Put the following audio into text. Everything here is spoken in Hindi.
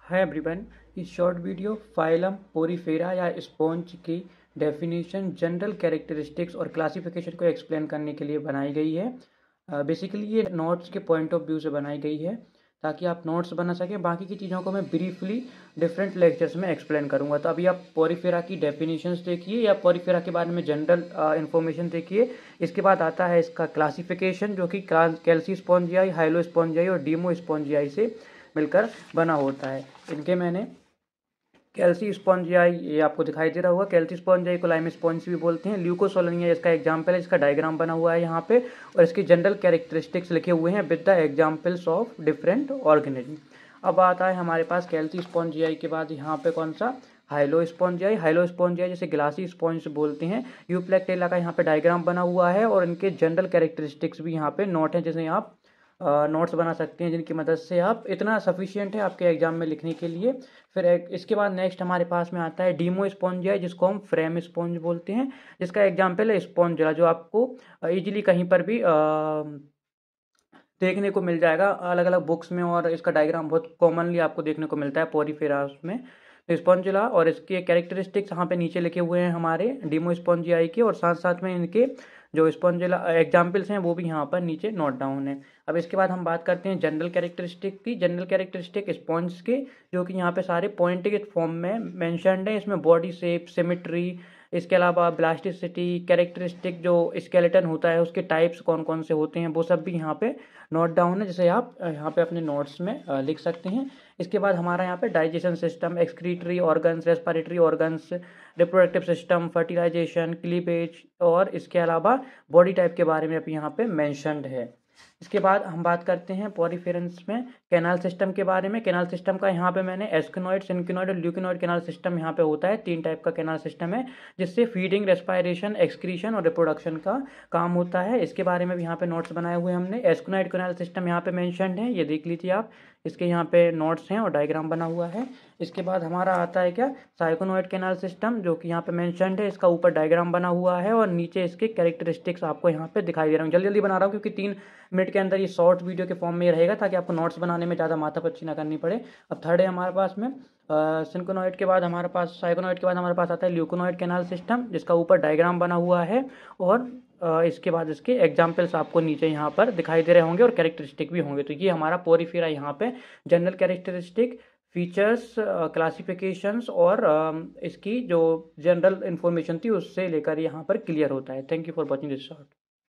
Hi everyone. इस शॉर्ट वीडियो फाइलम पोरीफेरा या स्पॉन्ज की डेफिनेशन, जनरल कैरेक्टरिस्टिक्स और क्लासिफिकेशन को एक्सप्लेन करने के लिए बनाई गई है। बेसिकली ये नोट्स के पॉइंट ऑफ व्यू से बनाई गई है ताकि आप नोट्स बना सकें। बाकी की चीज़ों को मैं ब्रीफली डिफरेंट लेक्चर्स में एक्सप्लेन करूंगा। तो अभी आप पोरीफेरा की डेफिनेशंस देखिए या पोरीफेरा के बारे में जनरल इन्फॉर्मेशन देखिए। इसके बाद आता है इसका क्लासिफिकेशन, जो कि कैल्सी स्पॉन्जियाई, हाइलो स्पॉन्जियाई और डीमो स्पॉन्जियाई से मिलकर बना होता है। इनके मैंने कैल्सी स्पॉन्जियाई, ये आपको दिखाई दे रहा होगा, कैल्सी स्पॉन्जियाई को लाइम स्पॉन्ज भी बोलते हैं। ल्यूकोसोलनिया इसका एग्जाम्पल है, इसका डायग्राम बना हुआ है यहाँ पे, और इसकी जनरल कैरेक्टरिस्टिक्स लिखे हुए हैं with the examples of different organism. अब आता है हमारे पास कैल्सी स्पॉन्जियाई के बाद यहाँ पे कौन सा, हाइलो स्पॉन्जियाई। हाइलो स्पॉन्जियाई जिसे ग्लासी स्पॉन्ज बोलते हैं। यूप्लेक्टेला का यहाँ पे डायग्राम बना हुआ है और इनके जनरल कैरेक्टरिस्टिक्स भी यहाँ पे नोट है, जिसे आप नोट्स बना सकते हैं, जिनकी मदद से आप, इतना सफिशियंट है आपके एग्जाम में लिखने के लिए। फिर इसके बाद नेक्स्ट हमारे पास में आता है डीमो स्पॉन्जिया, जिसको हम फ्रेम स्पॉन्ज बोलते हैं, जिसका एग्जाम्पल है स्पॉन्जिला, जो आपको इजीली कहीं पर भी देखने को मिल जाएगा अलग अलग बुक्स में, और इसका डायग्राम बहुत कॉमनली आपको देखने को मिलता है पोरीफेरा में। तो स्पॉन्जिला और इसके कैरेक्टरिस्टिक्स यहाँ पे नीचे लिखे हुए हैं हमारे डीमो स्पॉन्जियाई के, और साथ साथ में इनके जो स्पॉन्जिला एग्जाम्पल्स हैं वो भी यहाँ पर नीचे नोट डाउन है। अब इसके बाद हम बात करते हैं जनरल कैरेक्टरिस्टिक की। जनरल कैरेक्टरिस्टिक स्पॉन्ज के, जो कि यहाँ पे सारे पॉइंट के फॉर्म में मेंशन्ड है। इसमें बॉडी शेप, सिमेट्री, इसके अलावा ब्लास्टिसिटी, कैरेक्टरिस्टिक जो स्केलेटन होता है उसके टाइप्स कौन कौन से होते हैं, वो सब भी यहाँ पे नोट डाउन है, जिसे आप यहाँ पे अपने नोट्स में लिख सकते हैं। इसके बाद हमारा यहाँ पे digestion system, excretory organs, respiratory organs, reproductive system, fertilisation, cleavage, और इसके अलावा बॉडी टाइप के बारे में अभी यहाँ पे मेंशन्ड है। इसके बाद हम बात करते हैं पोरीफेरेंस में कैनाल सिस्टम के बारे में। कैनाल सिस्टम का यहाँ पे मैंने एस्किनॉइड, सिंकिनॉइड और ल्यूकिनॉइड कैनाल सिस्टम यहाँ पे होता है। 3 टाइप का कैनाल सिस्टम है, जिससे फीडिंग, रेस्पिरेशन, एक्सक्रीशन और रिप्रोडक्शन का काम होता है। इसके बारे में भी यहाँ पे नोट्स बनाए हुए हमने। एस्किनॉइड कैनाल सिस्टम यहाँ पे मेंशन्ड है, ये देख लीजिए आप, इसके यहाँ पे नोट्स हैं और डायग्राम बना हुआ है। इसके बाद हमारा आता है क्या, साइकोनॉइड कैनाल सिस्टम, जो कि यहाँ पे मेंशन्ड है, इसका ऊपर डायग्राम बना हुआ है और नीचे इसके कैरेक्टरिस्टिक्स आपको यहाँ पे दिखाई दे रहा हूँ। जल्दी जल्दी बना रहा हूँ क्योंकि 3 मिनट के अंदर ये शॉर्ट वीडियो के फॉर्म में रहेगा, ताकि आपको नोट्स बनाने में ज़्यादा माथापच्ची ना करनी पड़े। अब थर्ड है हमारे पास में सिंकोनॉइड के बाद हमारे पास, साइकोनॉइड के बाद हमारे पास आता है ल्यूकोनॉइड कैनाल सिस्टम, जिसका ऊपर डायग्राम बना हुआ है, और इसके बाद इसके एग्जाम्पल्स आपको नीचे यहाँ पर दिखाई दे रहे होंगे और कैरेक्टरिस्टिक भी होंगे। तो ये हमारा पोरीफेरा यहाँ पे जनरल कैरेक्टरिस्टिक, फीचर्स, क्लासिफिकेशंस और इसकी जो जनरल इन्फॉर्मेशन थी उससे लेकर यहाँ पर क्लियर होता है। Thank you for watching this short.